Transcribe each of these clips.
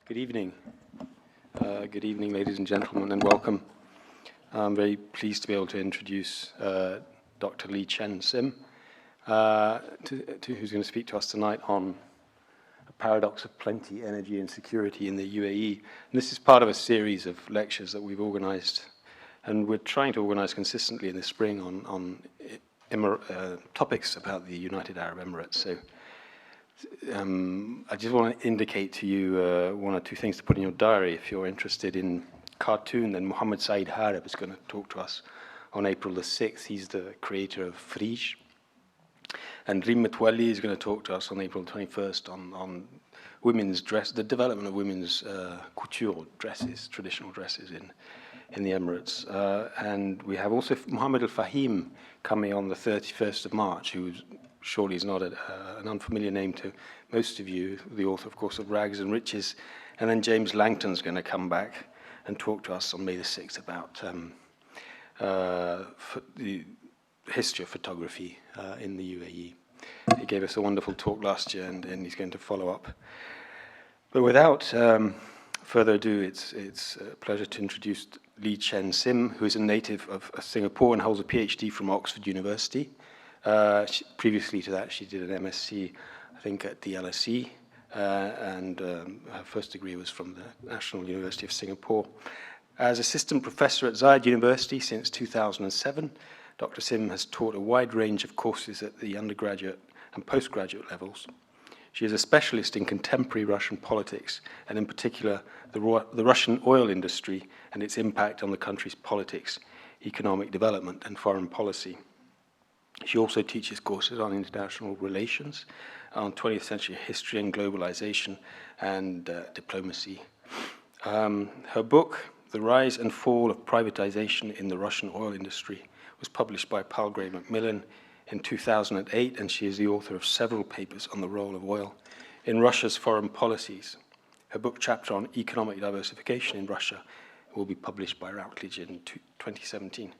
Good evening. Good evening, ladies and gentlemen, and welcome. I'm very pleased to be able to introduce Dr. Li-Chen Sim, who's going to speak to us tonight on a paradox of plenty, energy, and security in the UAE. And this is part of a series of lectures that we've organized, and we're trying to organize consistently in the spring on topics about the United Arab Emirates. So I just want to indicate to you one or two things to put in your diary. If you're interested in cartoon, then Mohammed Saeed Harib is going to talk to us on April the 6th. He's the creator of Frisch. And Rim Metwalli is going to talk to us on April 21st on women's dress, the development of women's couture dresses, traditional dresses in the Emirates. And we have also Mohammed Al-Fahim coming on the 31st of March, who surely is not an unfamiliar name to most of you, the author, of course, of Rags and Riches. And then James Langton's going to come back and talk to us on May the 6th about the history of photography in the UAE. He gave us a wonderful talk last year, and he's going to follow up. But without further ado, it's a pleasure to introduce Li-Chen Sim, who is a native of Singapore and holds a PhD from Oxford University. Previously to that, she did an MSc, I think, at the LSE, and her first degree was from the National University of Singapore. As assistant professor at Zayed University since 2007, Dr. Sim has taught a wide range of courses at the undergraduate and postgraduate levels. She is a specialist in contemporary Russian politics, and in particular, the Russian oil industry and its impact on the country's politics, economic development, and foreign policy. She also teaches courses on international relations, on 20th century history and globalization, and diplomacy. Her book, The Rise and Fall of Privatization in the Russian Oil Industry, was published by Palgrave Macmillan in 2008, and she is the author of several papers on the role of oil in Russia's foreign policies. Her book chapter on economic diversification in Russia will be published by Routledge in 2017.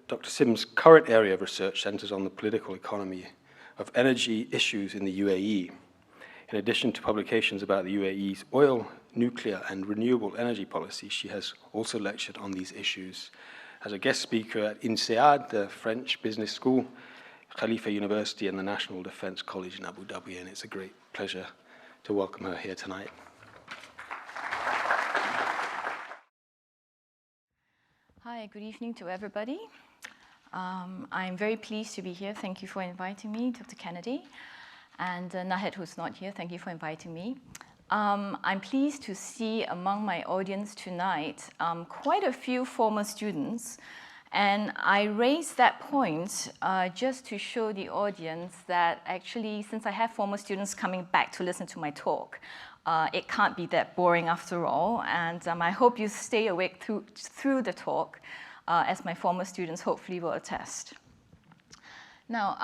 Dr. Sim's current area of research centers on the political economy of energy issues in the UAE. In addition to publications about the UAE's oil, nuclear, and renewable energy policy, she has also lectured on these issues as a guest speaker at INSEAD, the French Business School, Khalifa University, and the National Defense College in Abu Dhabi, and it's a great pleasure to welcome her here tonight. Hi, good evening to everybody. I'm very pleased to be here. Thank you for inviting me, Dr. Kennedy. And Nahed, who's not here, thank you for inviting me. I'm pleased to see among my audience tonight quite a few former students. And I raised that point just to show the audience that actually, since I have former students coming back to listen to my talk, it can't be that boring after all. And I hope you stay awake through the talk, as my former students hopefully will attest. Now,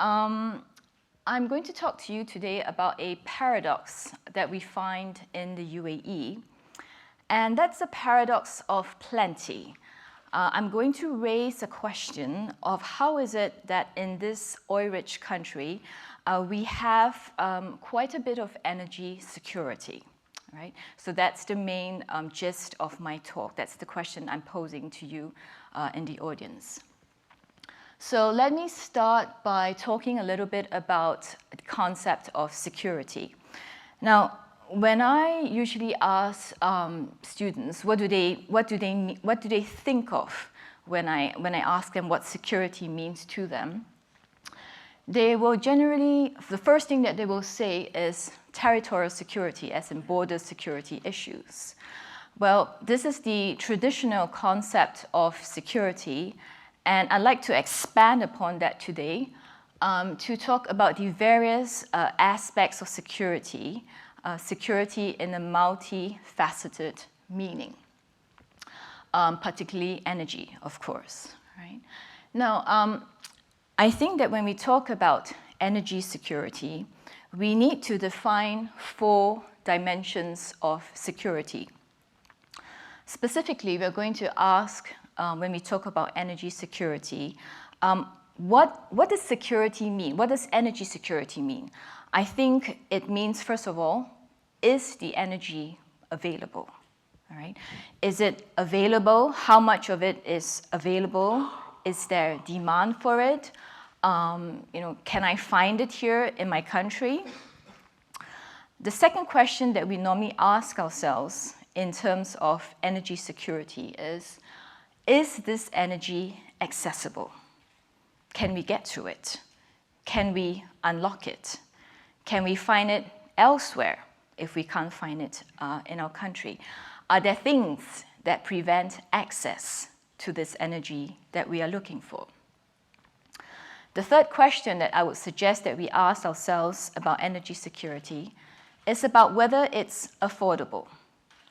I'm going to talk to you today about a paradox that we find in the UAE, and that's the paradox of plenty. I'm going to raise a question of how is it that in this oil-rich country, we have quite a bit of energy security, right? So that's the main gist of my talk. That's the question I'm posing to you in the audience. So let me start by talking a little bit about the concept of security. Now, when I usually ask students what do they think of when I ask them what security means to them, they will generally, the first thing that they will say is territorial security, as in border security issues. Well, this is the traditional concept of security, and I'd like to expand upon that today to talk about the various aspects of security, security in a multi-faceted meaning, particularly energy, of course. Right? Now, I think that when we talk about energy security, we need to define 4 dimensions of security. Specifically, we're going to ask, when we talk about energy security, what does security mean? What does energy security mean? I think it means, first of all, is the energy available? All right. Is it available? How much of it is available? Is there demand for it? Can I find it here in my country? The second question that we normally ask ourselves in terms of energy security is this energy accessible? Can we get to it? Can we unlock it? Can we find it elsewhere if we can't find it in our country? Are there things that prevent access to this energy that we are looking for? The third question that I would suggest that we ask ourselves about energy security is about whether it's affordable.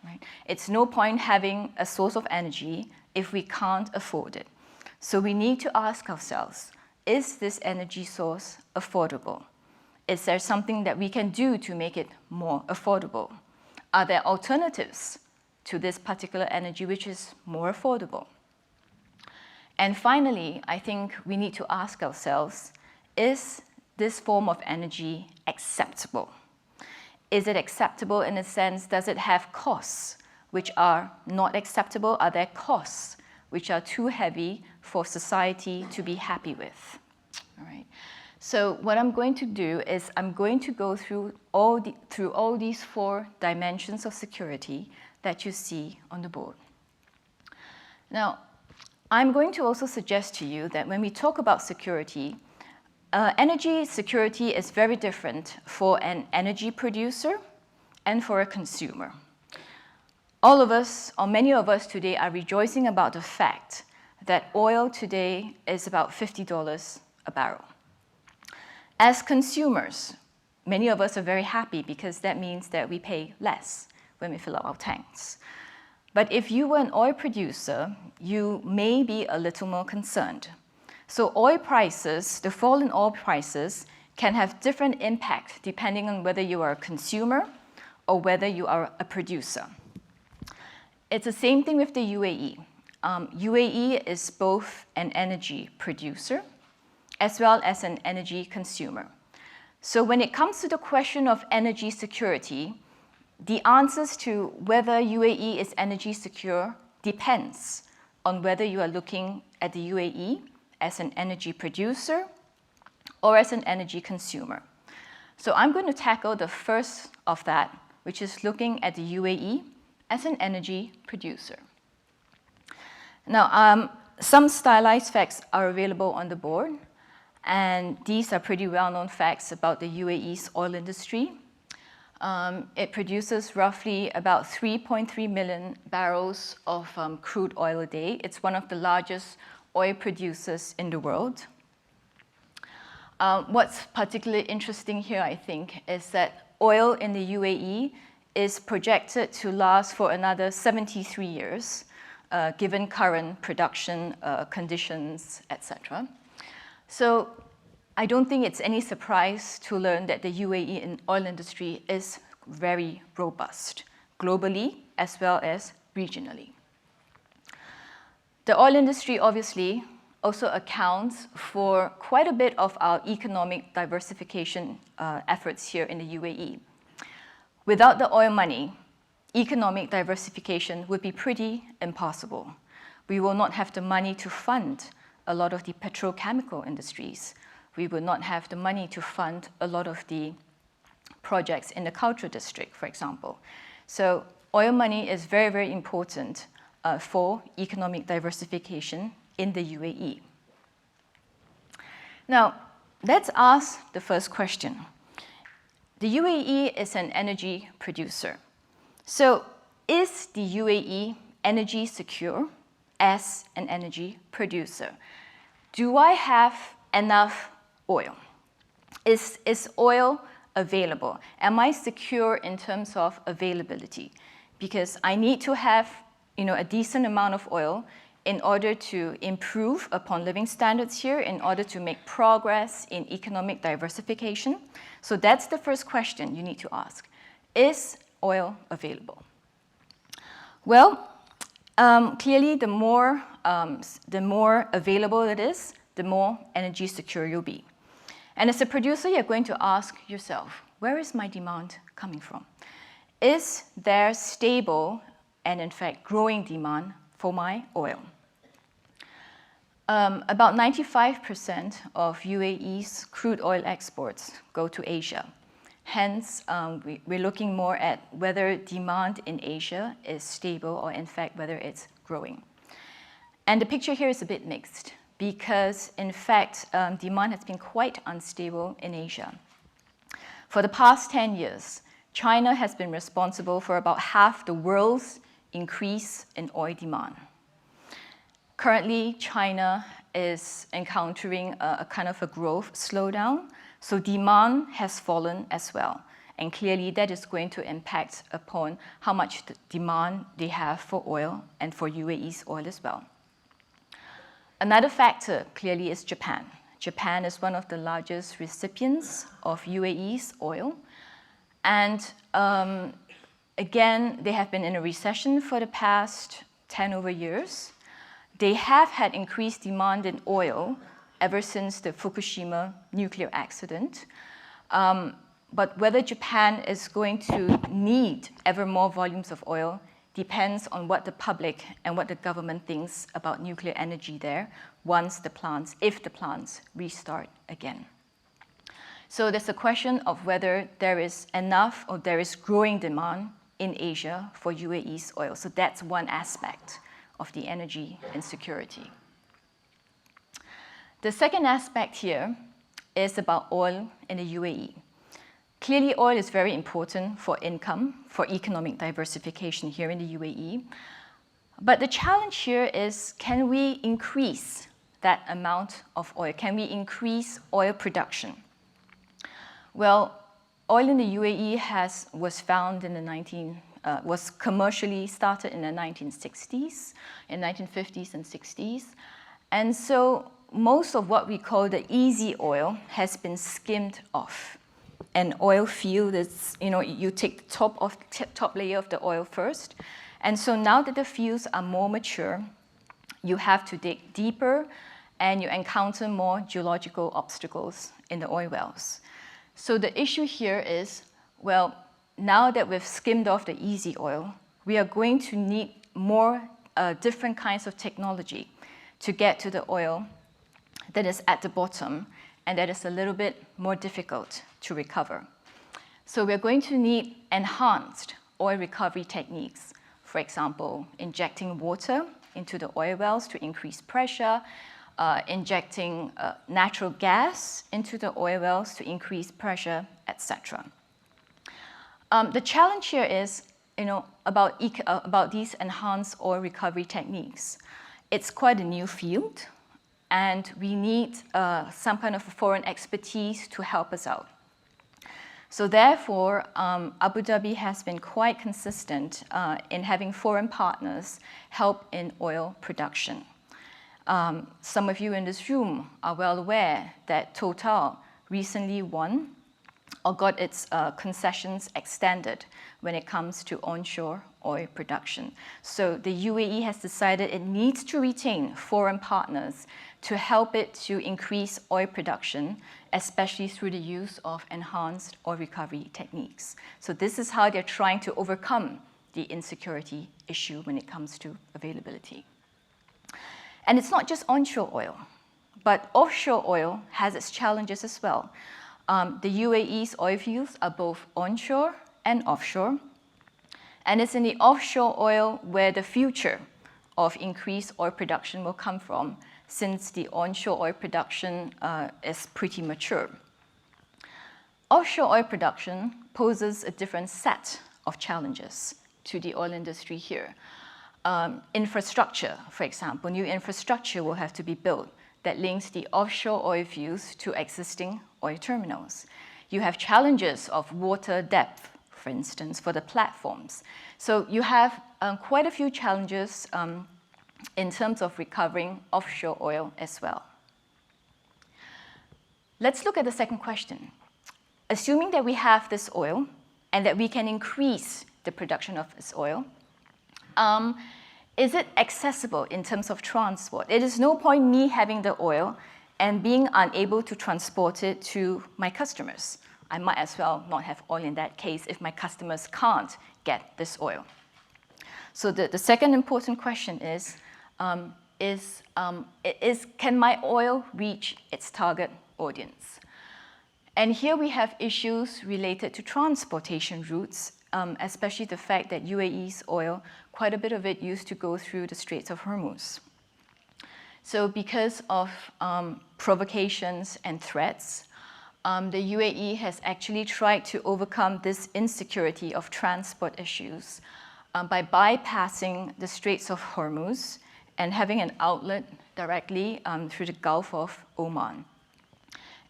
Right? It's no point having a source of energy if we can't afford it. So we need to ask ourselves, is this energy source affordable? Is there something that we can do to make it more affordable? Are there alternatives to this particular energy which is more affordable? And finally, I think we need to ask ourselves, is this form of energy acceptable? Is it acceptable in a sense, does it have costs which are not acceptable? Are there costs which are too heavy for society to be happy with? All right. So what I'm going to do is I'm going to go through all these 4 dimensions of security that you see on the board. Now, I'm going to also suggest to you that when we talk about security, energy security is very different for an energy producer and for a consumer. All of us, or many of us today, are rejoicing about the fact that oil today is about $50 a barrel. As consumers, many of us are very happy because that means that we pay less when we fill up our tanks. But if you were an oil producer, you may be a little more concerned. So oil prices, the fall in oil prices, can have different impact depending on whether you are a consumer or whether you are a producer. It's the same thing with the UAE. UAE is both an energy producer as well as an energy consumer. So when it comes to the question of energy security, the answers to whether UAE is energy secure depends on whether you are looking at the UAE as an energy producer or as an energy consumer. So I'm going to tackle the first of that, which is looking at the UAE as an energy producer. Now, some stylized facts are available on the board, and these are pretty well-known facts about the UAE's oil industry. It produces roughly about 3.3 million barrels of crude oil a day. It's one of the largest oil producers in the world. What's particularly interesting here, I think, is that oil in the UAE is projected to last for another 73 years, given current production conditions, etc. So I don't think it's any surprise to learn that the UAE oil industry is very robust, globally as well as regionally. The oil industry obviously also accounts for quite a bit of our economic diversification efforts here in the UAE. Without the oil money, economic diversification would be pretty impossible. We will not have the money to fund a lot of the petrochemical industries. We will not have the money to fund a lot of the projects in the cultural district, for example. So oil money is very, very important for economic diversification in the UAE. Now, let's ask the first question. The UAE is an energy producer. So is the UAE energy secure as an energy producer? Do I have enough oil? Is oil available? Am I secure in terms of availability? Because I need to have a decent amount of oil in order to improve upon living standards here, in order to make progress in economic diversification. So that's the first question you need to ask. Is oil available? Well, clearly the more available it is, the more energy secure you'll be. And as a producer, you're going to ask yourself, where is my demand coming from? is there stable and in fact growing demand for my oil? About 95% of UAE's crude oil exports go to Asia. Hence, we're looking more at whether demand in Asia is stable or in fact whether it's growing. And the picture here is a bit mixed because in fact, demand has been quite unstable in Asia. For the past 10 years, China has been responsible for about half the world's increase in oil demand. Currently, China is encountering a kind of a growth slowdown, so demand has fallen as well. And clearly, that is going to impact upon how much demand they have for oil and for UAE's oil as well. Another factor, clearly, is Japan. Japan is one of the largest recipients of UAE's oil. And again, they have been in a recession for the past 10 over years. They have had increased demand in oil ever since the Fukushima nuclear accident. But whether Japan is going to need ever more volumes of oil depends on what the public and what the government thinks about nuclear energy there once the plants, if the plants restart again. So there's a question of whether there is enough or there is growing demand in Asia for UAE's oil. So that's one aspect of the energy insecurity. The second aspect here is about oil in the UAE. Clearly, oil is very important for income, for economic diversification here in the UAE. But the challenge here is, can we increase that amount of oil? Can we increase oil production? Well, oil in the UAE was commercially started in the 1960s, in 1950s and 60s. And so most of what we call the easy oil has been skimmed off. An oil field is, you take the top layer of the oil first. And so now that the fields are more mature, you have to dig deeper and you encounter more geological obstacles in the oil wells. So the issue here is, well, now that we've skimmed off the easy oil, we are going to need more different kinds of technology to get to the oil that is at the bottom and that is a little bit more difficult to recover. So we're going to need enhanced oil recovery techniques. For example, injecting water into the oil wells to increase pressure, injecting natural gas into the oil wells to increase pressure, etc. The challenge here is, about these enhanced oil recovery techniques. It's quite a new field, and we need some kind of foreign expertise to help us out. So therefore, Abu Dhabi has been quite consistent in having foreign partners help in oil production. Some of you in this room are well aware that Total recently won or got its concessions extended when it comes to onshore oil production. So the UAE has decided it needs to retain foreign partners to help it to increase oil production, especially through the use of enhanced oil recovery techniques. So this is how they're trying to overcome the insecurity issue when it comes to availability. And it's not just onshore oil, but offshore oil has its challenges as well. The UAE's oil fields are both onshore and offshore. And it's in the offshore oil where the future of increased oil production will come from, since the onshore oil production is pretty mature. Offshore oil production poses a different set of challenges to the oil industry here. Infrastructure, for example, new infrastructure will have to be built that links the offshore oil fields to existing oil terminals. You have challenges of water depth, for instance, for the platforms. So you have quite a few challenges in terms of recovering offshore oil as well. Let's look at the second question. Assuming that we have this oil and that we can increase the production of this oil, is it accessible in terms of transport? It is no point me having the oil and being unable to transport it to my customers I might as well not have oil in that case if my customers can't get this oil. So the second important question is can my oil reach its target audience? And here we have issues related to transportation routes, especially the fact that UAE's oil, quite a bit of it used to go through the Straits of Hormuz. So because of provocations and threats, the UAE has actually tried to overcome this insecurity of transport issues by bypassing the Straits of Hormuz and having an outlet directly through the Gulf of Oman.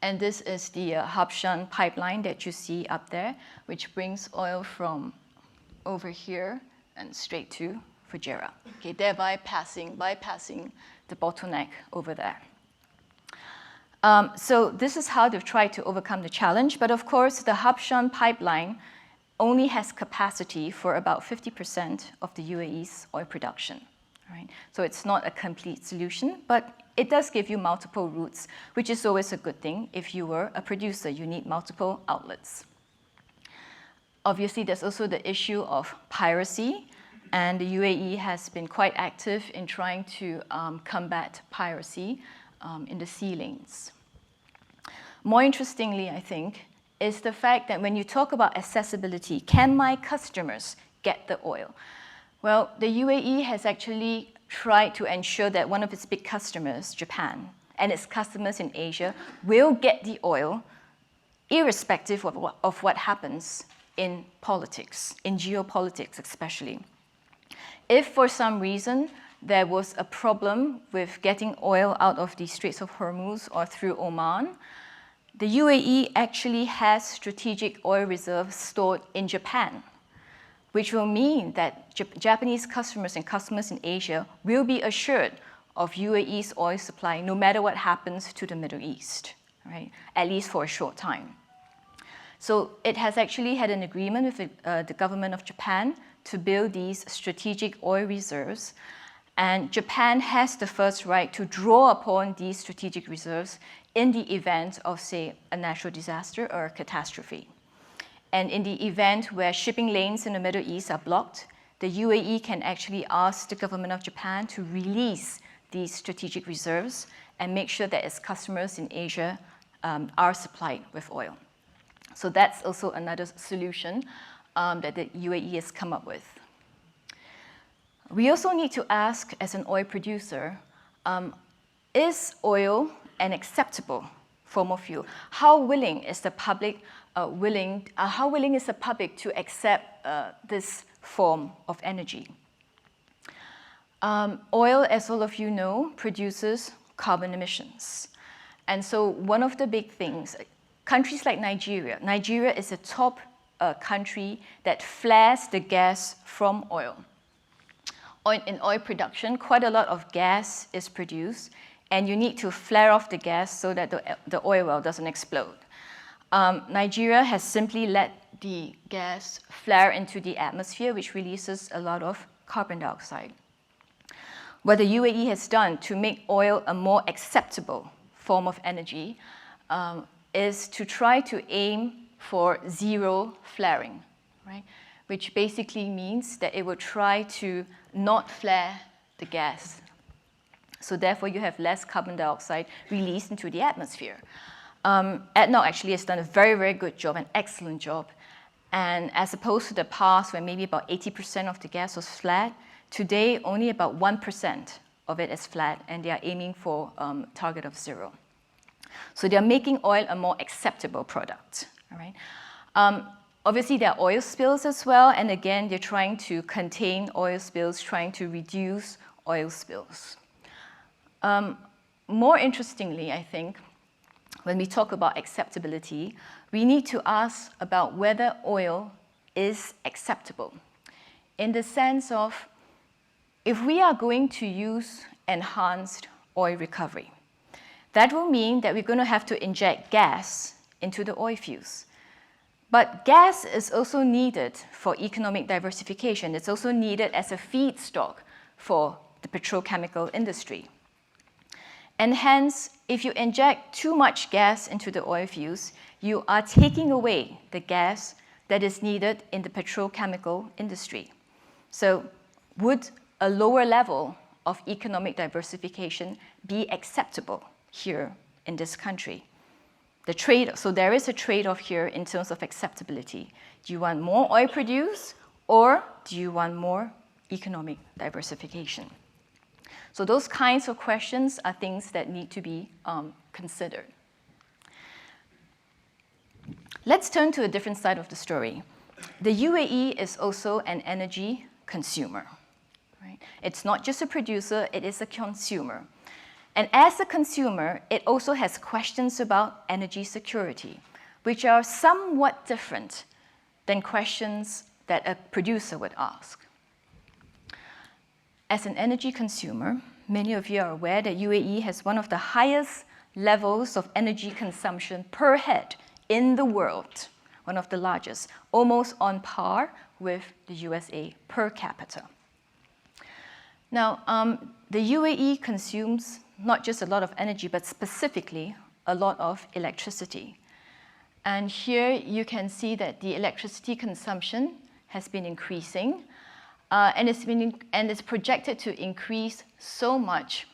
And this is the Habshan pipeline that you see up there, which brings oil from over here and straight to Fujairah, okay, thereby bypassing the bottleneck over there. So this is how they've tried to overcome the challenge. But of course, the Habshan pipeline only has capacity for about 50% of the UAE's oil production. Right? So it's not a complete solution, but it does give you multiple routes, which is always a good thing. If you were a producer, you need multiple outlets. Obviously, there's also the issue of piracy, and the UAE has been quite active in trying to combat piracy in the sea lanes. More interestingly, I think, is the fact that when you talk about accessibility, can my customers get the oil? Well, the UAE has actually tried to ensure that one of its big customers, Japan, and its customers in Asia will get the oil irrespective of what happens in politics, in geopolitics especially. If for some reason there was a problem with getting oil out of the Straits of Hormuz or through Oman, the UAE actually has strategic oil reserves stored in Japan, which will mean that Japanese customers and customers in Asia will be assured of UAE's oil supply no matter what happens to the Middle East, right? At least for a short time. So it has actually had an agreement with the government of Japan to build these strategic oil reserves, and Japan has the first right to draw upon these strategic reserves in the event of, say, a natural disaster or a catastrophe. And in the event where shipping lanes in the Middle East are blocked, the UAE can actually ask the government of Japan to release these strategic reserves and make sure that its customers in Asia are supplied with oil. So that's also another solution that the UAE has come up with. We also need to ask, as an oil producer, is oil an acceptable form of fuel? How willing is the public to accept this form of energy? Oil, as all of you know, produces carbon emissions. And so one of the big things, countries like Nigeria is a top country that flares the gas from oil. In oil production, quite a lot of gas is produced, and you need to flare off the gas so that the oil well doesn't explode. Nigeria has simply let the gas flare into the atmosphere, which releases a lot of carbon dioxide. What the UAE has done to make oil a more acceptable form of energy is to try to aim for zero flaring, right? Which basically means that it will try to not flare the gas. So therefore, you have less carbon dioxide released into the atmosphere. ADNOC actually has done a very, very good job, an excellent job. And as opposed to the past, where maybe about 80% of the gas was flared, today only about 1% of it is flared, and they are aiming for a target of zero. So they are making oil a more acceptable product. All right. Obviously, there are oil spills as well, and again, they're trying to contain oil spills, trying to reduce oil spills. More interestingly, I think, when we talk about acceptability, we need to ask about whether oil is acceptable, in the sense of, if we are going to use enhanced oil recovery, that will mean that we're going to have to inject gas into the oil fields. But gas is also needed for economic diversification. It's also needed as a feedstock for the petrochemical industry. And hence, if you inject too much gas into the oil fields, you are taking away the gas that is needed in the petrochemical industry. So would a lower level of economic diversification be acceptable here in this country? So there is a trade-off here in terms of acceptability. Do you want more oil produced, or do you want more economic diversification? So those kinds of questions are things that need to be considered. Let's turn to a different side of the story. The UAE is also an energy consumer. Right? It's not just a producer, it is a consumer. And as a consumer, it also has questions about energy security, which are somewhat different than questions that a producer would ask. As an energy consumer, many of you are aware that UAE has one of the highest levels of energy consumption per head in the world, one of the largest, almost on par with the USA per capita. Now, the UAE consumes not just a lot of energy, but specifically a lot of electricity. And here you can see that the electricity consumption has been increasing, and it's projected to increase so much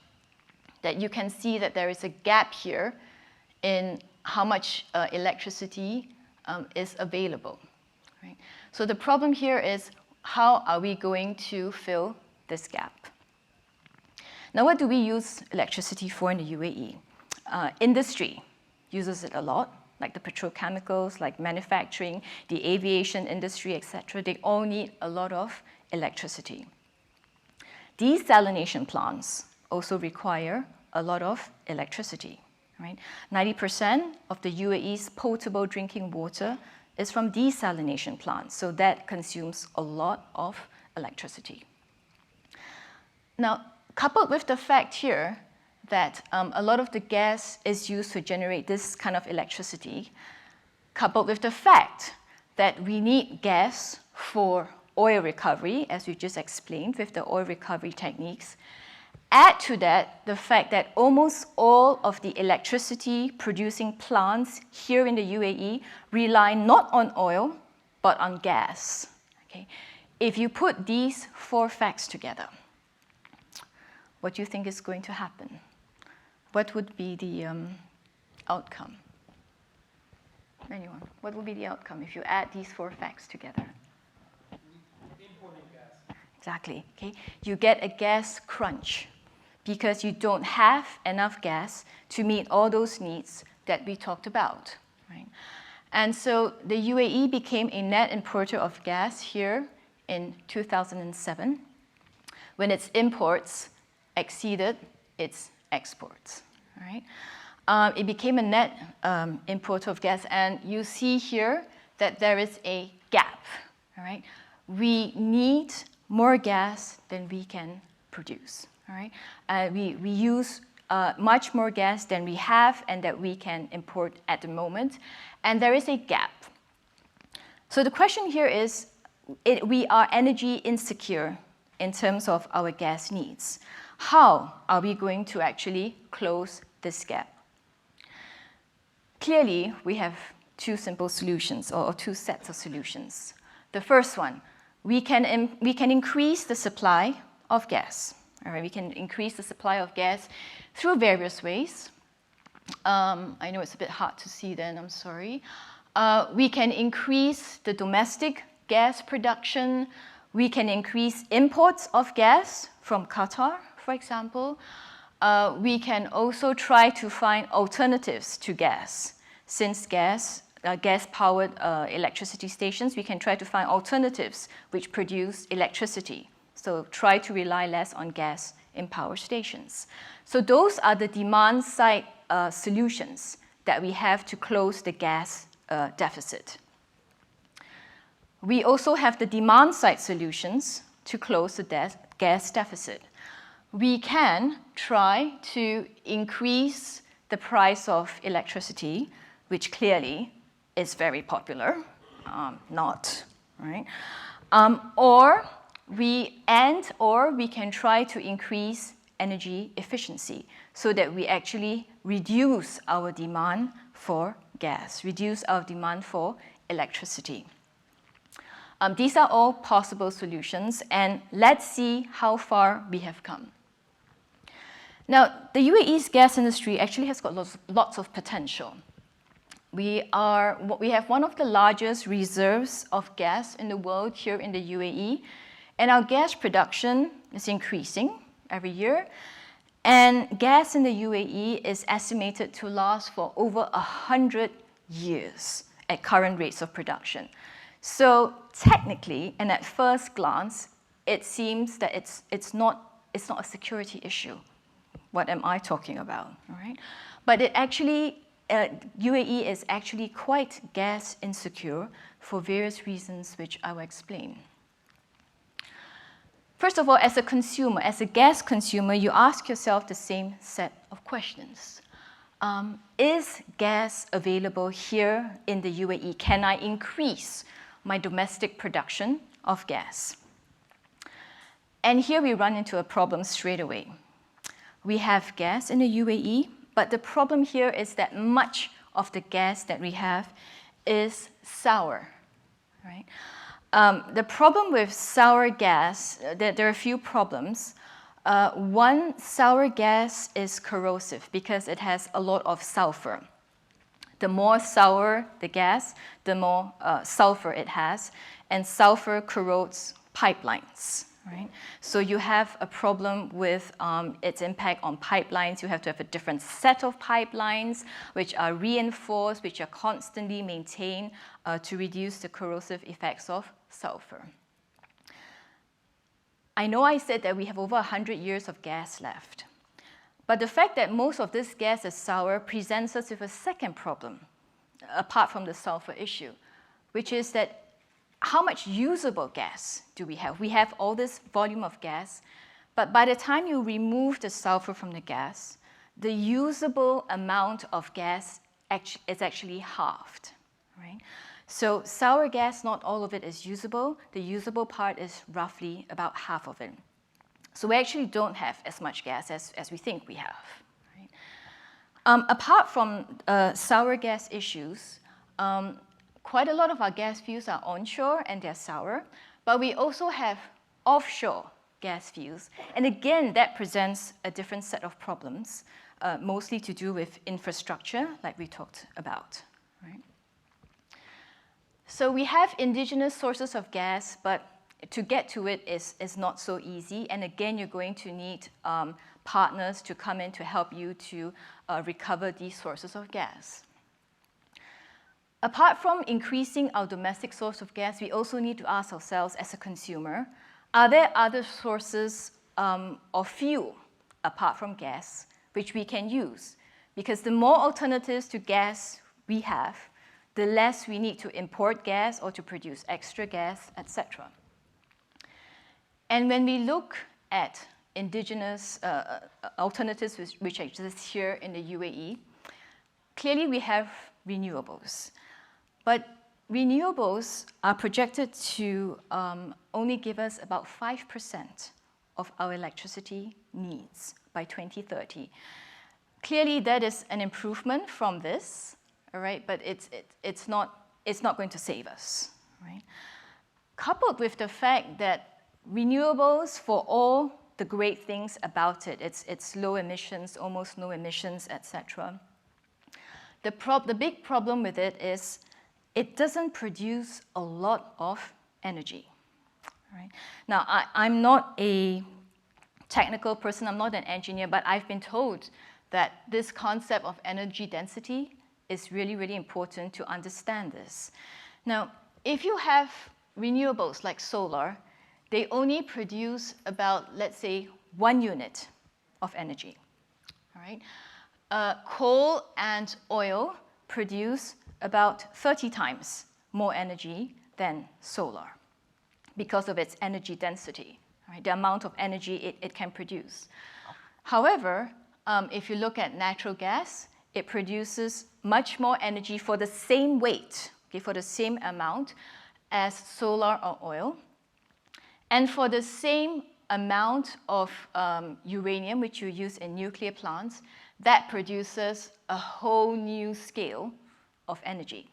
that you can see that there is a gap here in how much electricity is available. Right? So the problem here is, how are we going to fill this gap? Now, what do we use electricity for in the UAE? Industry uses it a lot, like the petrochemicals, like manufacturing, the aviation industry, etc. They all need a lot of electricity. Desalination plants also require a lot of electricity. Right? 90% of the UAE's potable drinking water is from desalination plants, so that consumes a lot of electricity. Now, coupled with the fact here that a lot of the gas is used to generate this kind of electricity, coupled with the fact that we need gas for oil recovery, as we just explained with the oil recovery techniques, add to that the fact that almost all of the electricity producing plants here in the UAE rely not on oil, but on gas. Okay? If you put these four facts together, what do you think is going to happen? What would be the outcome? Anyone? What would be the outcome if you add these four facts together? Importing gas. Exactly. Okay? You get a gas crunch because you don't have enough gas to meet all those needs that we talked about. Right? And so the UAE became a net importer of gas here in 2007 when its imports exceeded its exports. Right? It became a net importer of gas, and you see here that there is a gap. All right? We need more gas than we can produce. All right? We use much more gas than we have and that we can import at the moment, and there is a gap. So the question here is, we are energy insecure in terms of our gas needs. How are we going to actually close this gap? Clearly, we have two simple solutions, or two sets of solutions. The first one, we can increase the supply of gas. All right, we can increase the supply of gas through various ways. I know it's a bit hard to see then, I'm sorry. We can increase the domestic gas production. We can increase imports of gas from Qatar, for example. We can also try to find alternatives to gas. Since gas-powered electricity stations, we can try to find alternatives which produce electricity. So try to rely less on gas in power stations. So those are the demand-side solutions that we have to close the gas deficit. We also have the demand-side solutions to close the gas deficit. We can try to increase the price of electricity, which clearly is very popular, not, right? Or we can try to increase energy efficiency so that we actually reduce our demand for gas, reduce our demand for electricity. These are all possible solutions, and let's see how far we have come. Now, the UAE's gas industry actually has got lots of potential. We have one of the largest reserves of gas in the world here in the UAE, and our gas production is increasing every year. And gas in the UAE is estimated to last for over 100 years at current rates of production. So technically, and at first glance, it seems that it's not a security issue. What am I talking about? All right? But it actually, UAE is actually quite gas insecure for various reasons which I will explain. First of all, as a consumer, as a gas consumer, you ask yourself the same set of questions. Is gas available here in the UAE? Can I increase my domestic production of gas? And here we run into a problem straight away. We have gas in the UAE, but the problem here is that much of the gas that we have is sour, right? The problem with sour gas, there are a few problems. One, sour gas is corrosive because it has a lot of sulfur. The more sour the gas, the more sulfur it has, and sulfur corrodes pipelines. Right? So you have a problem with its impact on pipelines. You have to have a different set of pipelines which are reinforced, which are constantly maintained to reduce the corrosive effects of sulfur. I know I said that we have over 100 years of gas left, but the fact that most of this gas is sour presents us with a second problem, apart from the sulfur issue, which is that how much usable gas do we have? We have all this volume of gas, but by the time you remove the sulfur from the gas, the usable amount of gas is actually halved, right? So sour gas, not all of it is usable. The usable part is roughly about half of it. So we actually don't have as much gas as we think we have. Right? Apart from sour gas issues, quite a lot of our gas fields are onshore and they're sour, but we also have offshore gas fields. And again, that presents a different set of problems, mostly to do with infrastructure, like we talked about. Right? So we have indigenous sources of gas, but to get to it is not so easy. And again, you're going to need partners to come in to help you to recover these sources of gas. Apart from increasing our domestic source of gas, we also need to ask ourselves as a consumer, are there other sources of fuel apart from gas which we can use? Because the more alternatives to gas we have, the less we need to import gas or to produce extra gas, etc. And when we look at indigenous alternatives which exist here in the UAE, clearly we have renewables. But renewables are projected to only give us about 5% of our electricity needs by 2030. Clearly, that is an improvement from this, all right? But it's not going to save us, right? Coupled with the fact that renewables, for all the great things about it, it's low emissions, almost no emissions, etc. The big problem with it is it doesn't produce a lot of energy. Right? Now, I'm not a technical person, I'm not an engineer, but I've been told that this concept of energy density is really, really important to understand this. Now, if you have renewables like solar, they only produce about, let's say, 1 unit of energy. All right? Coal and oil produce about 30 times more energy than solar because of its energy density, right? The amount of energy it can produce. However, if you look at natural gas, it produces much more energy for the same weight, okay, for the same amount as solar or oil. And for the same amount of uranium which you use in nuclear plants, that produces a whole new scale of energy.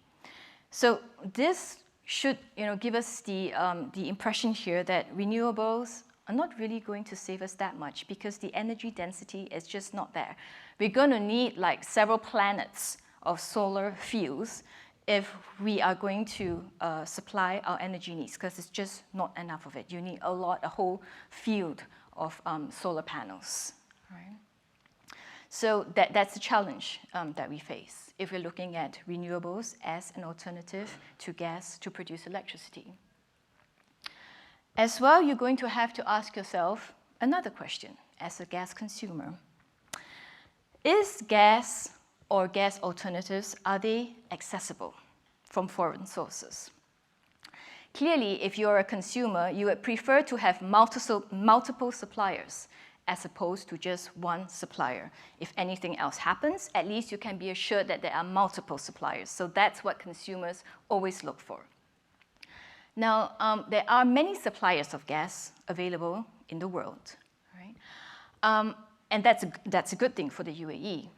So this should give us the impression here that renewables are not really going to save us that much because the energy density is just not there. We're going to need like several planets of solar fields if we are going to supply our energy needs, because it's just not enough of it. You need a whole field of solar panels. Right? So that's the challenge that we face if we're looking at renewables as an alternative to gas to produce electricity. As well, you're going to have to ask yourself another question as a gas consumer. Is gas or gas alternatives, are they accessible from foreign sources? Clearly, if you're a consumer, you would prefer to have multiple suppliers as opposed to just one supplier. If anything else happens, at least you can be assured that there are multiple suppliers. So that's what consumers always look for. Now, there are many suppliers of gas available in the world, right? And that's a good thing for the UAE.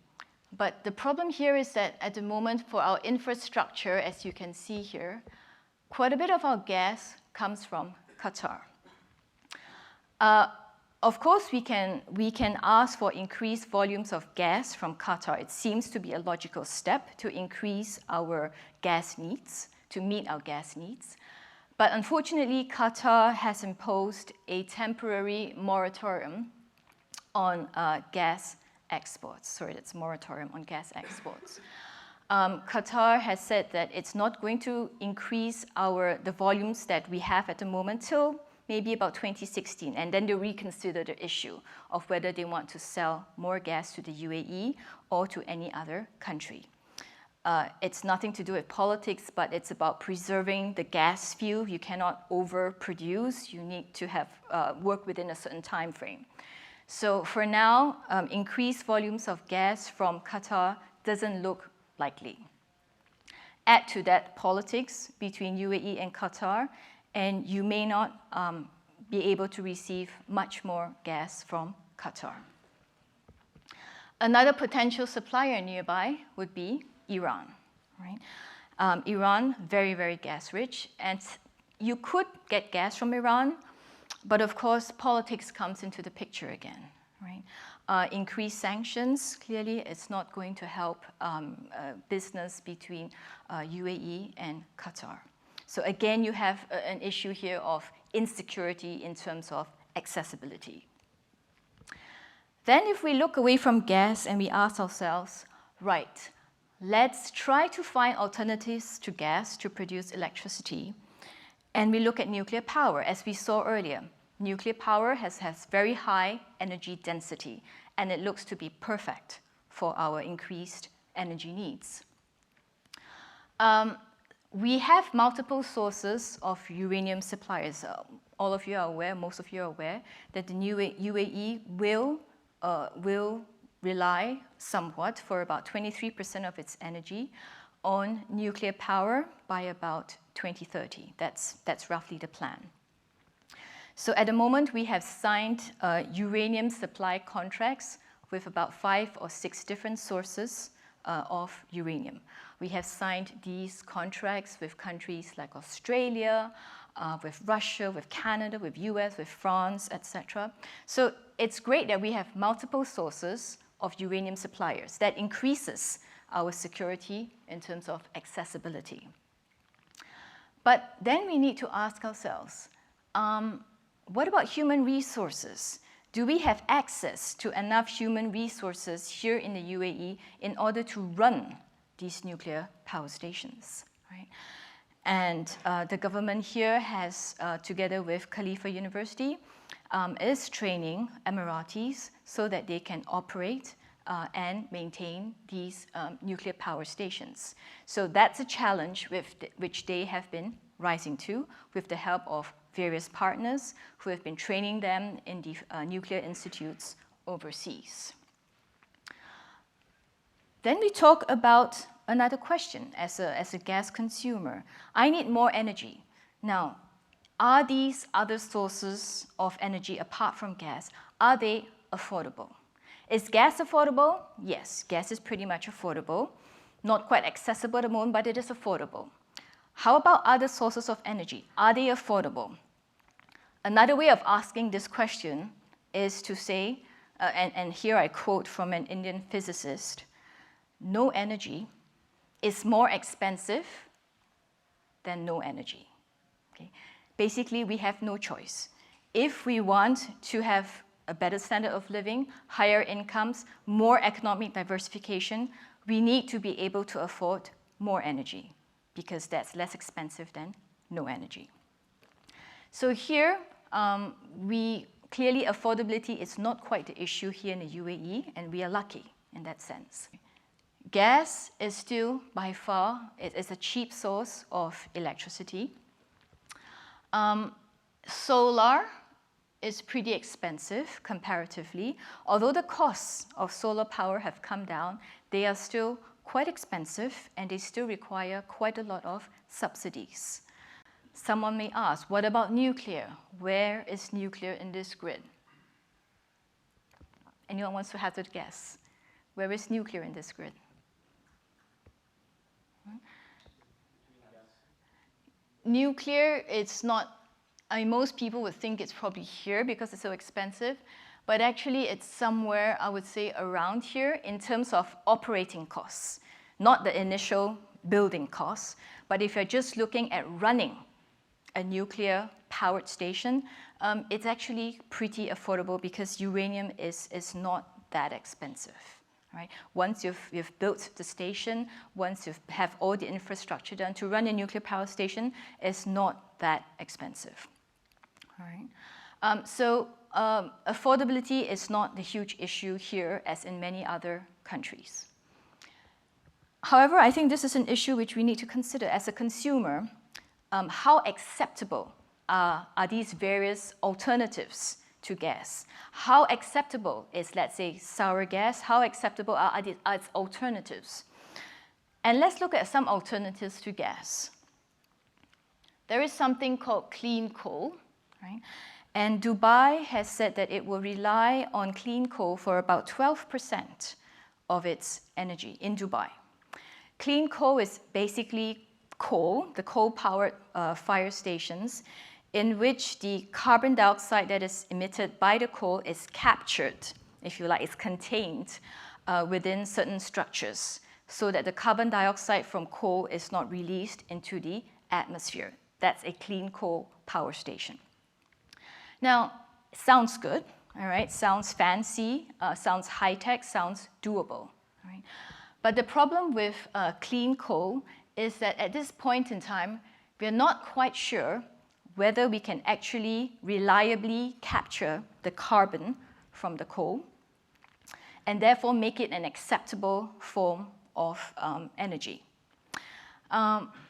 But the problem here is that at the moment for our infrastructure, as you can see here, quite a bit of our gas comes from Qatar. Of course, we can ask for increased volumes of gas from Qatar. It seems to be a logical step to increase our gas needs, to meet our gas needs. But unfortunately, Qatar has imposed a temporary moratorium on gas exports. Sorry, that's moratorium on gas exports. Qatar has said that it's not going to increase the volumes that we have at the moment till maybe about 2016, and then they reconsider the issue of whether they want to sell more gas to the UAE or to any other country. It's nothing to do with politics, but it's about preserving the gas field. You cannot overproduce. You need to have work within a certain time frame. So for now, increased volumes of gas from Qatar doesn't look likely. Add to that politics between UAE and Qatar, and you may not be able to receive much more gas from Qatar. Another potential supplier nearby would be Iran. Right? Iran, very, very gas rich, and you could get gas from Iran, but of course, politics comes into the picture again. Right? Increased sanctions, clearly, it's not going to help business between UAE and Qatar. So again, you have an issue here of insecurity in terms of accessibility. Then if we look away from gas and we ask ourselves, right, let's try to find alternatives to gas to produce electricity. And we look at nuclear power, as we saw earlier. Nuclear power has very high energy density, and it looks to be perfect for our increased energy needs. We have multiple sources of uranium suppliers. All of you are aware, most of you are aware, that the UAE will rely somewhat for about 23% of its energy on nuclear power by about 2030. That's roughly the plan. So at the moment, we have signed uranium supply contracts with about 5 or 6 different sources of uranium. We have signed these contracts with countries like Australia, with Russia, with Canada, with US, with France, etc. So it's great that we have multiple sources of uranium suppliers. That increases our security in terms of accessibility. But then we need to ask ourselves, what about human resources? Do we have access to enough human resources here in the UAE in order to run these nuclear power stations? Right? And the government here has, together with Khalifa University, is training Emiratis so that they can operate and maintain these nuclear power stations. So that's a challenge which they have been rising to with the help of various partners who have been training them in the nuclear institutes overseas. Then we talk about another question as a gas consumer. I need more energy. Now, are these other sources of energy apart from gas, are they affordable? Is gas affordable? Yes, gas is pretty much affordable. Not quite accessible at the moment, but it is affordable. How about other sources of energy? Are they affordable? Another way of asking this question is to say, and here I quote from an Indian physicist, no energy is more expensive than no energy. Okay? Basically, we have no choice. If we want to have a better standard of living, higher incomes, more economic diversification, we need to be able to afford more energy because that's less expensive than no energy. So here, clearly affordability is not quite the issue here in the UAE, and we are lucky in that sense. Gas is still, by far, it is a cheap source of electricity. Solar is pretty expensive comparatively. Although the costs of solar power have come down, they are still quite expensive and they still require quite a lot of subsidies. Someone may ask, what about nuclear? Where is nuclear in this grid? Anyone wants to hazard a guess? Where is nuclear in this grid? Nuclear, it's not, I mean, most people would think it's probably here because it's so expensive, but actually it's somewhere, I would say, around here in terms of operating costs, not the initial building costs, but if you're just looking at running a nuclear powered station, it's actually pretty affordable because uranium is not that expensive. Right? Once you've built the station, once you have all the infrastructure done, to run a nuclear power station is not that expensive. All right? Affordability is not the huge issue here as in many other countries. However, I think this is an issue which we need to consider as a consumer. How acceptable are these various alternatives to gas? How acceptable is, let's say, sour gas? How acceptable are its alternatives? And let's look at some alternatives to gas. There is something called clean coal, right? And Dubai has said that it will rely on clean coal for about 12% of its energy in Dubai. Clean coal is basically coal, the coal-powered fire stations, in which the carbon dioxide that is emitted by the coal is captured, if you like, is contained within certain structures so that the carbon dioxide from coal is not released into the atmosphere. That's a clean coal power station. Now, it sounds good, all right? Sounds fancy, sounds high-tech, sounds doable, right? But the problem with clean coal is that at this point in time, we're not quite sure whether we can actually reliably capture the carbon from the coal and therefore make it an acceptable form of energy.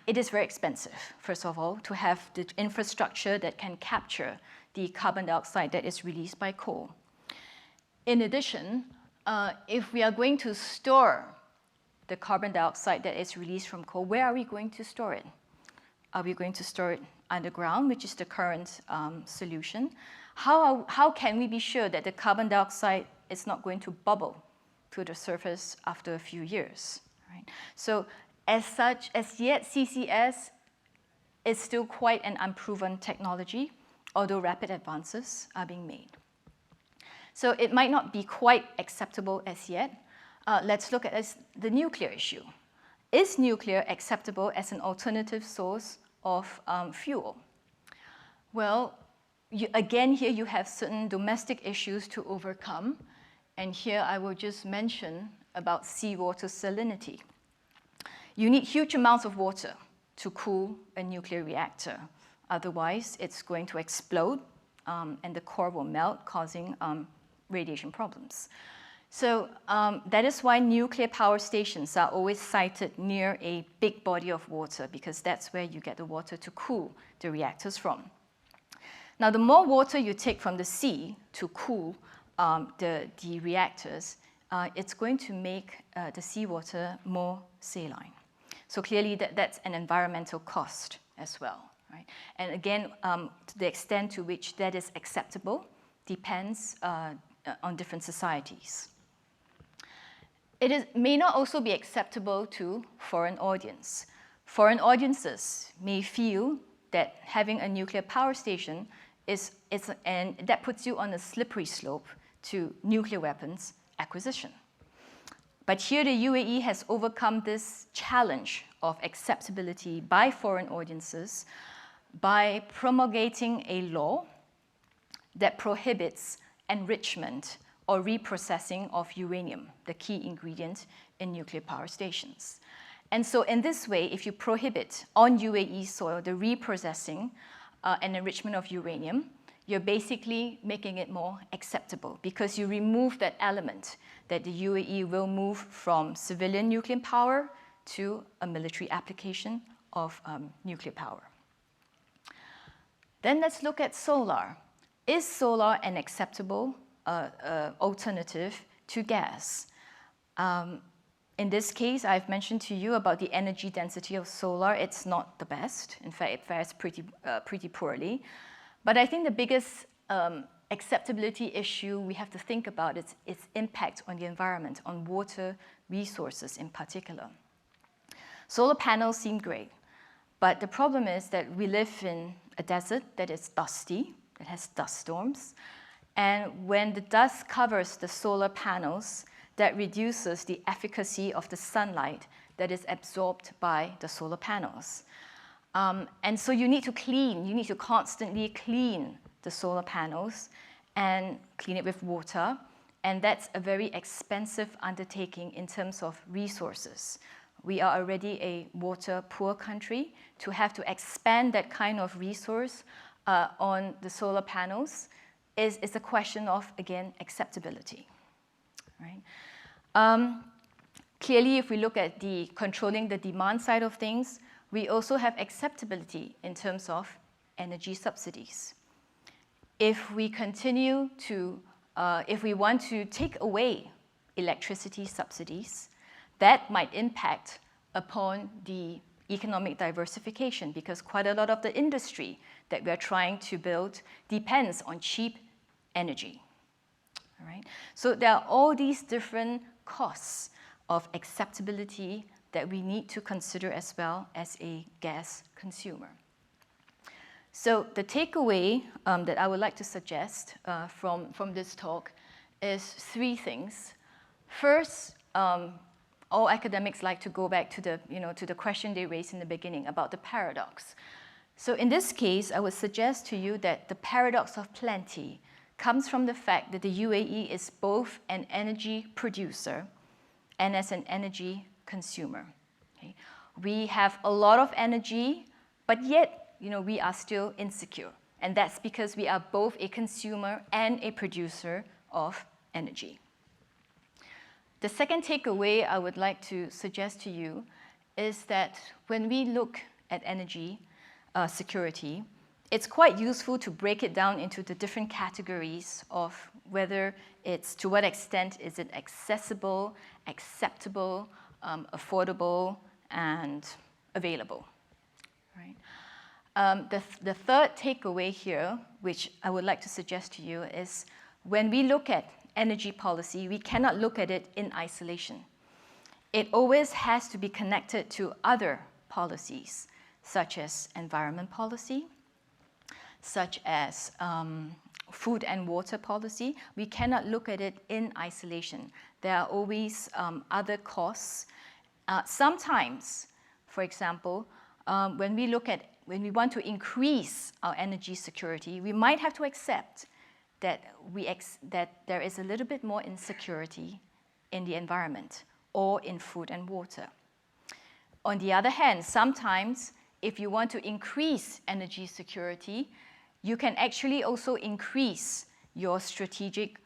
It is very expensive, first of all, to have the infrastructure that can capture the carbon dioxide that is released by coal. In addition, if we are going to store the carbon dioxide that is released from coal, where are we going to store it? Are we going to store it underground, which is the current solution? How can we be sure that the carbon dioxide is not going to bubble to the surface after a few years? Right? So as such, as yet, CCS is still quite an unproven technology, although rapid advances are being made. So it might not be quite acceptable as yet. Let's look at the nuclear issue. Is nuclear acceptable as an alternative source of fuel? Well, again, here you have certain domestic issues to overcome. And here I will just mention about seawater salinity. You need huge amounts of water to cool a nuclear reactor. Otherwise, it's going to explode and the core will melt, causing radiation problems. So that is why nuclear power stations are always sited near a big body of water, because that's where you get the water to cool the reactors from. Now, the more water you take from the sea to cool the reactors, it's going to make the seawater more saline. So clearly, that's an environmental cost as well. right? And again, to the extent to which that is acceptable depends on different societies. It may not also be acceptable to foreign audience. Foreign audiences may feel that having a nuclear power station and that puts you on a slippery slope to nuclear weapons acquisition. But here the UAE has overcome this challenge of acceptability by foreign audiences by promulgating a law that prohibits enrichment or reprocessing of uranium, the key ingredient in nuclear power stations. And so in this way, if you prohibit on UAE soil the reprocessing and enrichment of uranium, you're basically making it more acceptable because you remove that element that the UAE will move from civilian nuclear power to a military application of nuclear power. Then let's look at solar. Is solar an acceptable alternative to gas? In this case, I've mentioned to you about the energy density of solar. It's not the best. In fact, it fares pretty poorly. But I think the biggest acceptability issue we have to think about is its impact on the environment, on water resources in particular. Solar panels seem great, but the problem is that we live in a desert that is dusty, that has dust storms, and when the dust covers the solar panels, that reduces the efficacy of the sunlight that is absorbed by the solar panels. And so you need to constantly clean the solar panels and clean it with water, and that's a very expensive undertaking in terms of resources. We are already a water-poor country. To have to expand that kind of resource on the solar panels is a question of, again, acceptability. Right? Clearly, if we look at controlling the demand side of things, we also have acceptability in terms of energy subsidies. If we continue to, if we want to take away electricity subsidies, that might impact upon the economic diversification because quite a lot of the industry that we're trying to build depends on cheap energy. All right? So there are all these different costs of acceptability that we need to consider as well as a gas consumer. So the takeaway that I would like to suggest from this talk is three things. First, all academics like to go back to the question they raised in the beginning about the paradox. So in this case, I would suggest to you that the paradox of plenty comes from the fact that the UAE is both an energy producer and as an energy consumer. Okay? We have a lot of energy, but yet we are still insecure. And that's because we are both a consumer and a producer of energy. The second takeaway I would like to suggest to you is that when we look at energy security, it's quite useful to break it down into the different categories of whether it's to what extent is it accessible, acceptable, affordable, and available. Right? The third takeaway here, which I would like to suggest to you, is when we look at energy policy, we cannot look at it in isolation. It always has to be connected to other policies, such as environment policy, such as food and water policy. We cannot look at it in isolation. There are always other costs. Sometimes, for example, when we want to increase our energy security, we might have to accept that there is a little bit more insecurity in the environment or in food and water. On the other hand, sometimes if you want to increase energy security, you can actually also increase your strategic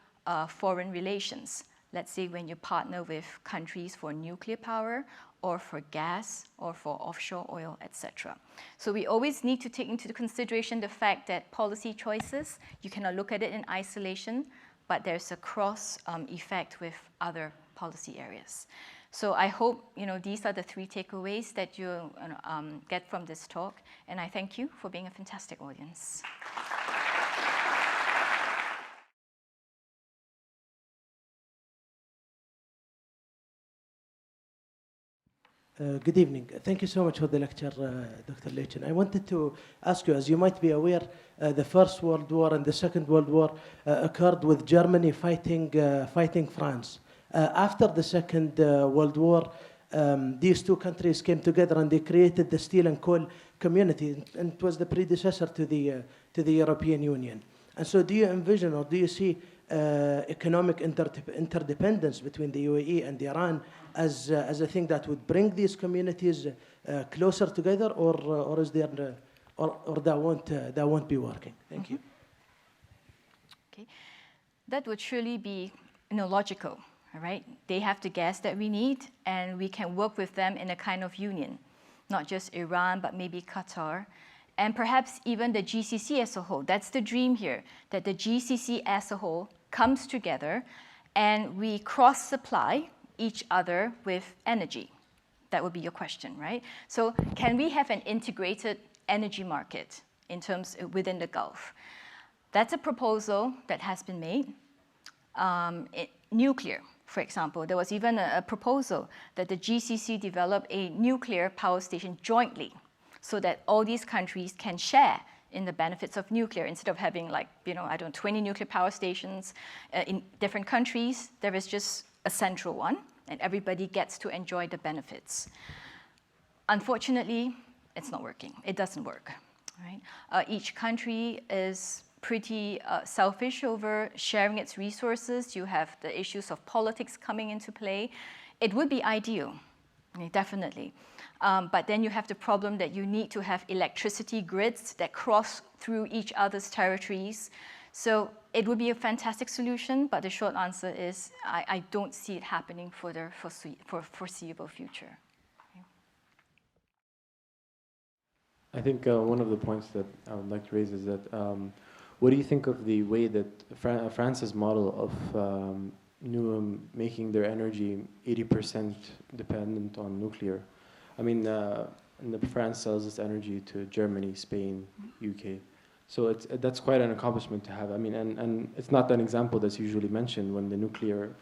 foreign relations. Let's say when you partner with countries for nuclear power or for gas or for offshore oil, etc. So we always need to take into consideration the fact that policy choices, you cannot look at it in isolation, but there's a cross effect with other policy areas. So I hope these are the 3 takeaways that you get from this talk, and I thank you for being a fantastic audience. Good evening. Thank you so much for the lecture, Dr. Li-Chen. I wanted to ask you, as you might be aware, the First World War and the Second World War occurred with Germany fighting France. After the Second World War, these 2 countries came together and they created the Steel and Coal Community, and it was the predecessor to the European Union. And so do you envision, or do you see economic interdependence between the UAE and Iran as a thing that would bring these communities closer together, or is there, or that won't be working? Thank you. Okay, that would surely be logical. All right, they have the gas that we need, and we can work with them in a kind of union, not just Iran, but maybe Qatar, and perhaps even the GCC as a whole. That's the dream here, that the GCC as a whole comes together and we cross-supply each other with energy. That would be your question, right? So can we have an integrated energy market in terms within the Gulf? That's a proposal that has been made. Nuclear, for example, there was even a proposal that the GCC develop a nuclear power station jointly so that all these countries can share in the benefits of nuclear. Instead of having 20 nuclear power stations in different countries, there is just a central one, and everybody gets to enjoy the benefits. Unfortunately, it's not working. It doesn't work. Right? Each country is pretty selfish over sharing its resources. You have the issues of politics coming into play. It would be ideal, definitely. But then you have the problem that you need to have electricity grids that cross through each other's territories. So it would be a fantastic solution, but the short answer is I don't see it happening for the foreseeable future. I think one of the points that I would like to raise is that what do you think of the way that France's model of making their energy 80% dependent on nuclear? I mean, France sells its energy to Germany, Spain, UK. So that's quite an accomplishment to have. I mean, and it's not an example that's usually mentioned when the nuclear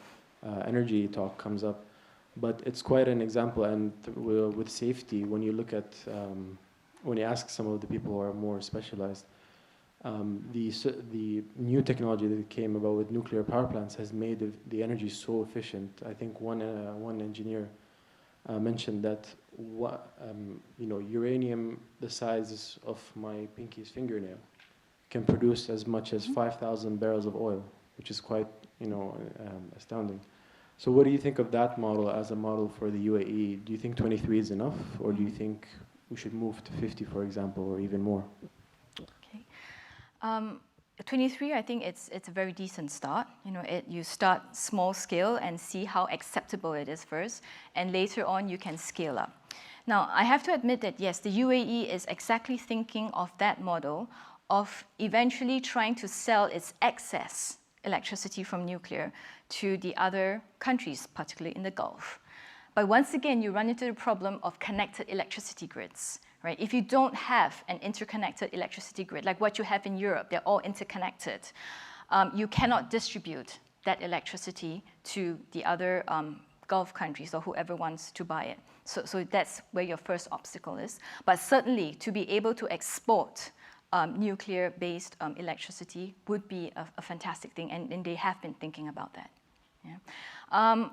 energy talk comes up, but it's quite an example. And with safety, when you look at, when you ask some of the people who are more specialized, the new technology that came about with nuclear power plants has made the energy so efficient. I think one engineer mentioned that uranium the size of my pinky's fingernail can produce as much as 5,000 barrels of oil, which is quite astounding. So what do you think of that model as a model for the UAE? Do you think 23 is enough, or do you think we should move to 50, for example, or even more? Okay. 23, I think it's a very decent start. You start small scale and see how acceptable it is first, and later on you can scale up. Now, I have to admit that yes, the UAE is exactly thinking of that model of eventually trying to sell its excess electricity from nuclear to the other countries, particularly in the Gulf. But once again, you run into the problem of connected electricity grids. Right? If you don't have an interconnected electricity grid, like what you have in Europe, they're all interconnected, you cannot distribute that electricity to the other Gulf countries or whoever wants to buy it. So that's where your first obstacle is. But certainly, to be able to export nuclear-based electricity would be a fantastic thing, and they have been thinking about that. Yeah.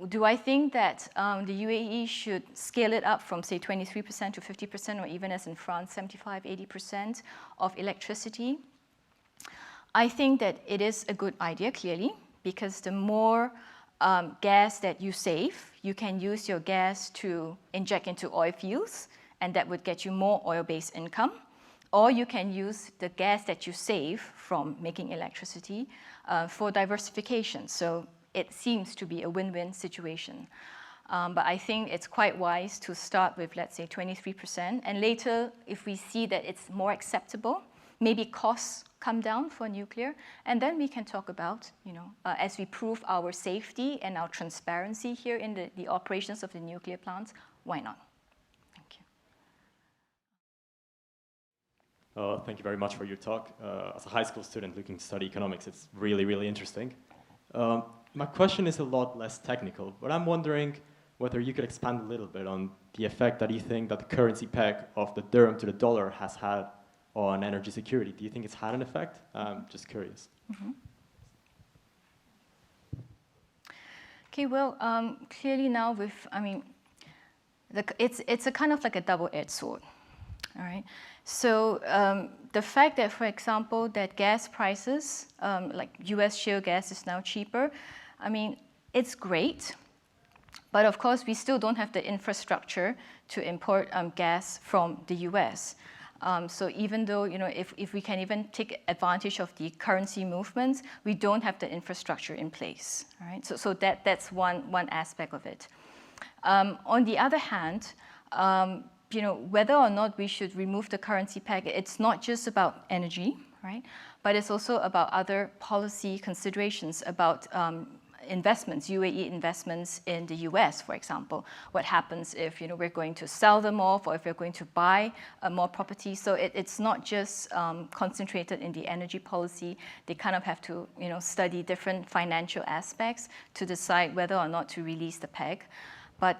Do I think that the UAE should scale it up from, say, 23% to 50%, or even as in France, 75, 80% of electricity? I think that it is a good idea, clearly, because the more gas that you save, you can use your gas to inject into oil fields, and that would get you more oil-based income. Or you can use the gas that you save from making electricity for diversification. So it seems to be a win-win situation. But I think it's quite wise to start with, let's say, 23%. And later, if we see that it's more acceptable, maybe costs come down for nuclear, and then we can talk about, as we prove our safety and our transparency here in the operations of the nuclear plants, why not? Thank you. Thank you very much for your talk. As a high school student looking to study economics, it's really, really interesting. My question is a lot less technical, but I'm wondering whether you could expand a little bit on the effect that you think that the currency peg of the dirham to the dollar has had on energy security. Do you think it's had an effect? Just curious. Mm-hmm. Okay, well, clearly now it's a kind of like a double-edged sword, all right? So the fact that, for example, that gas prices, like US shale gas is now cheaper, it's great, but of course we still don't have the infrastructure to import gas from the US. So even though, if we can even take advantage of the currency movements, we don't have the infrastructure in place, all right? So that's one aspect of it. On the other hand, whether or not we should remove the currency peg, it's not just about energy, right? But it's also about other policy considerations about investments, UAE investments in the US, for example. What happens if we're going to sell them off, or if we're going to buy more property? So it's not just concentrated in the energy policy. They kind of have to study different financial aspects to decide whether or not to release the peg. But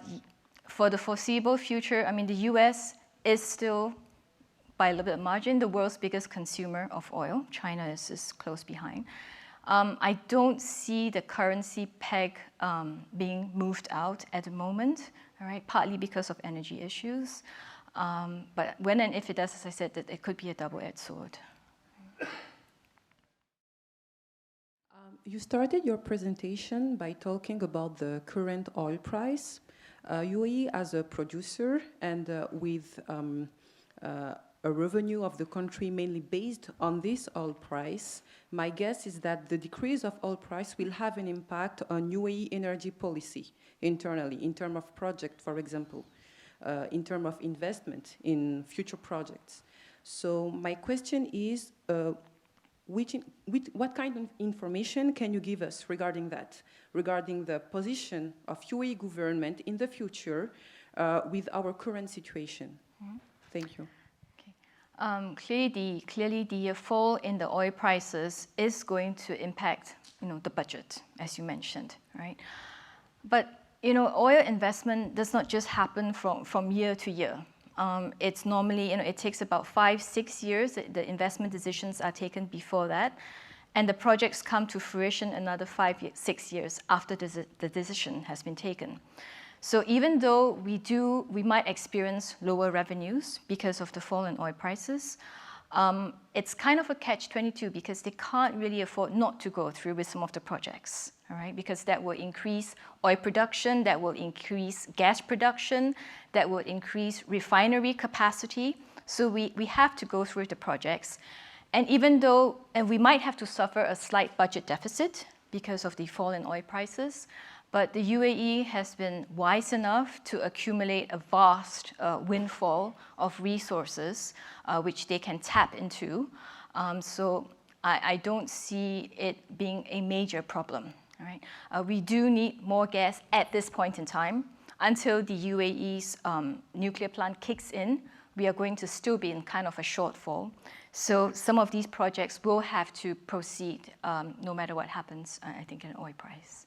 for the foreseeable future, the US is still, by a little bit of margin, the world's biggest consumer of oil. China is close behind. I don't see the currency peg being moved out at the moment, all right, partly because of energy issues. But when and if it does, as I said, that it could be a double-edged sword. You started your presentation by talking about the current oil price. UAE as a producer and with a revenue of the country mainly based on this oil price, my guess is that the decrease of oil price will have an impact on UAE energy policy internally, in terms of project, for example, in terms of investment in future projects. So my question is, what kind of information can you give us regarding that, regarding the position of UAE government in the future with our current situation? Mm-hmm. Thank you. Clearly, the fall in the oil prices is going to impact, the budget, as you mentioned, right? But, oil investment does not just happen from year to year. It's normally, it takes about 5-6 years. The investment decisions are taken before that, and the projects come to fruition another 5-6 years after the decision has been taken. So even though we might experience lower revenues because of the fall in oil prices, it's kind of a catch-22 because they can't really afford not to go through with some of the projects, all right? Because that will increase oil production, that will increase gas production, that will increase refinery capacity. So we have to go through the projects. And even though, and we might have to suffer a slight budget deficit because of the fall in oil prices, but the UAE has been wise enough to accumulate a vast windfall of resources which they can tap into. So I don't see it being a major problem. All right? We do need more gas at this point in time. Until the UAE's nuclear plant kicks in, we are going to still be in kind of a shortfall. So some of these projects will have to proceed no matter what happens, I think, in oil price.